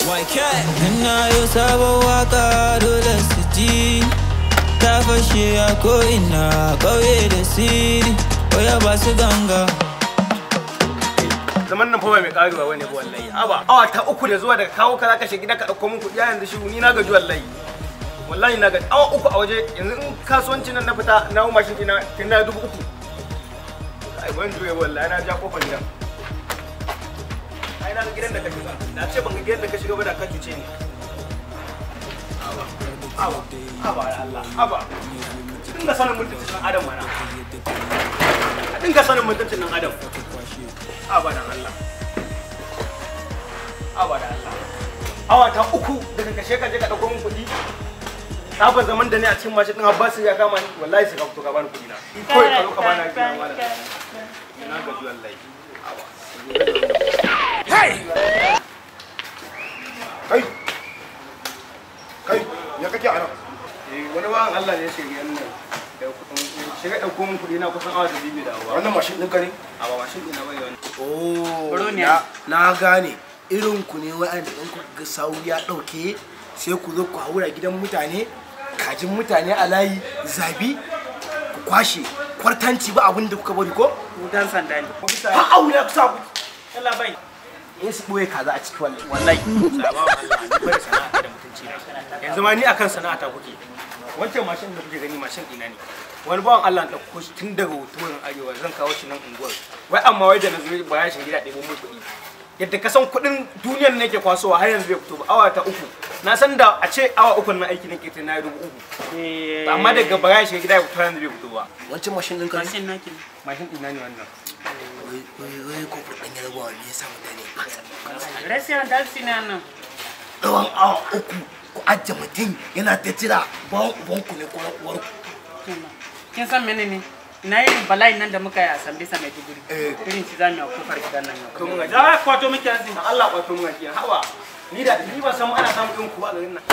Ina yau sabon waka dole su ji ta fashe a ko'ina ƙauye da siri waya ba su ganga. Zaman nan fa ba mai karewa wani ba wallahi. Awa ta uku da zuwa daga kawo ka zaka shiga gida ka dauko min kuɗi yanzu shiru ni na gaji wallahi. Wallahi na gaji awa uku a waje yanzu in kasuwancin nan na fita na hu mashin ina kin da 3000. Ai ban juye wallahi na ja kofar gidan. Ai na ga gidan da ka shiga. Na ce ban ga gidan da ka shiga ba da ka cuce ni. Aba Allah. Aba. Dinga sanin mutuncin nan Adam mana. Dinga sanin mutuncin nan Adam. Abadan Allah. Abadan Allah. Awa ta uku daga kashe ka je ka dauko min kuɗi. Sabon zaman da ne a cikin mashin din Abbas ya kama ni wallahi sai ka fito ka bani kuɗi na. Ko ka zo ka bani kuɗi na. Ina gaji wallahi. Aba. Hey! Kai. Kai, ya kake ana? Wani bawan Allah ne ya shirye nan. Shiga ɗauko min kuɗi na kusan awa da bibi da awa. Wannan mashin ɗinka ne? A ba mashin ɗina bai wani. Oh, na gane irin ku ne wa'anda in ku ga sawu ya ɗauke sai ku zo ku haura gidan mutane, kajin mutane a layi, zabi, ku kwashe kwartanci ba abin da kuka bari ko? Dan sanda ne. Ha aure ku sa ku. Allah bai. In su ɓoye kaza a ciki wallahi. Wallahi. Sabawa Allah, ni bari sana'a da mutunci na. Yanzu ma ni akan sana'ata kuke. Wancan mashin da kuke gani mashin ɗina ne. Wani bawan Allah na ɗauko shi tun daga hotunan arewa zan kawo shi nan unguwar. Wai amma wai da na zo bayan shi gida ɗebo mun kuɗi. Yadda ka san kuɗin duniyar ne ke kwasowa har yanzu bai fito ba awa ta uku. Na san da a ce awa uku na aiki nake ta na yi 3000. Amma daga bayan shi gida ya fito yanzu bai fito ba. Wancan mashin ɗinka ne? Mashin naki. Mashin ɗina ne wannan. Wai ko kuɗin ya rabuwa ne ya sa mutane. Rasiya dalsi na nan. Tsawon awa uku ku ajiye mutum yana ta jira bawan ubanku ne ko uwarku. Kin san menene? Na yi bala'i nan da muka yi a Sambisa mai duguri. Irin shi za mu yi a kofar gidan nan yau. Kuma za kwato miki yanzu. Allah kwato mun kiyan. Hawa. Ni da ni ban san ana samun irin ku ba garin nan.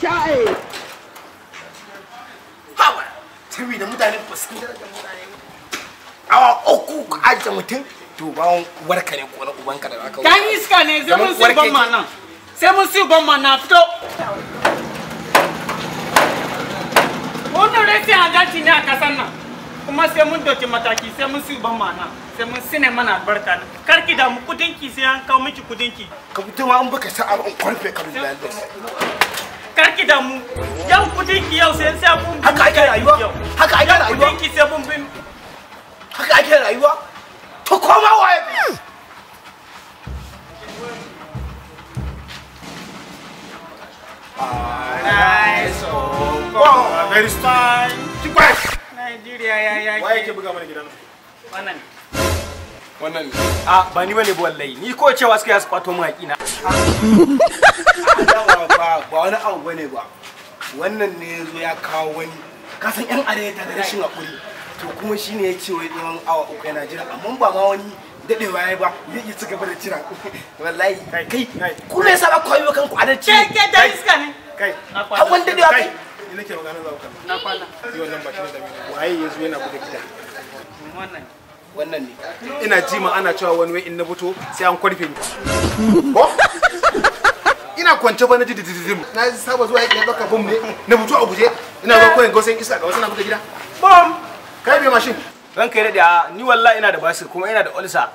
Kai. Hawa. Tabi da mutane ba su da mutane. Awa uku ku ajiye mutum to bawon warka ne ko na ubanka da aka. Kan iska ne sai mun si ban ma nan. Sai mun si ban ma na fito. Wannan rai sai a dace ne a kasan nan. Kuma sai mun doki mataki sai mun si ban ma nan. Sai mun sine mana albarka nan. Karki da mu kudinki sai an kawo miki kudinki. Ka fito ma an baka sa'a an kwarfe ka da Karki da mu. Yau kudinki yau sai mun haka ake rayuwa. Haka ake rayuwa. Kudinki sai mun bin. Haka ake rayuwa. To koma waye. Very strong. Nigeria ya. Waye ke buga mana gidan? Wannan. Wannan. Ba ni bane wallahi. Ni ko cewa suka yasu kwato mun haƙina. Ba wani abu bane ba. Wannan ne yazo ya kawo wani. Ka san yan areta da rashin hakuri. To kuma shine ya ce wai tsawon awa uku yana jira amma ba ma wani dadewa yayi ba zai iya ci gaba da jira. Wallahi kai ku me yasa ba ku yi kanku adalci? Ke da iska ne. Kai. Har wanda dadewa kai. Ni nake magana za ku kalla. Na kwana. Shi wannan ba shi ne da waye yazo yana buga gida. Wannan ne. Ina ji ma ana cewa wani wai in na fito sai an kwarfe ni. Ko? Ina kwance ba na ji dididim. Na saba zuwa yake baka bom ne. Na fito a guje. Ina ba koyin gausan iska ga wasu na buga gida. Bom. Kai me mashin? Ranka ya dade ni wallahi ina da basir kuma ina da ulsa.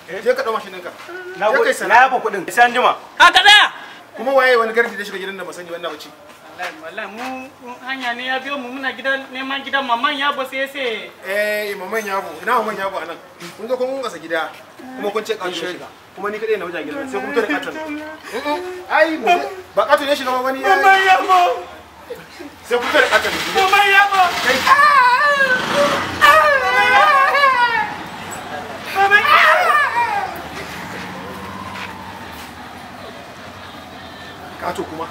Je ka dau mashin ɗinka. Na gode na yafa kuɗin. Sai an jima. Haka daya. Kuma waye wani gardi da shiga gidan da ba sani wannan bace. Wallahi mu hanya ne ya biyo mu muna gidan neman gidan maman ya ba sai maman yabo. Ina maman yabo anan. Kun zo kun gasa gida. Kuma kun ce kan shiga. Kuma ni kadai na wuce gidan sai kun fito da katon. Ai ba katon ne shiga ma wani. Maman yabo. Sai kun fito da katon. Maman yabo. Kato kuma.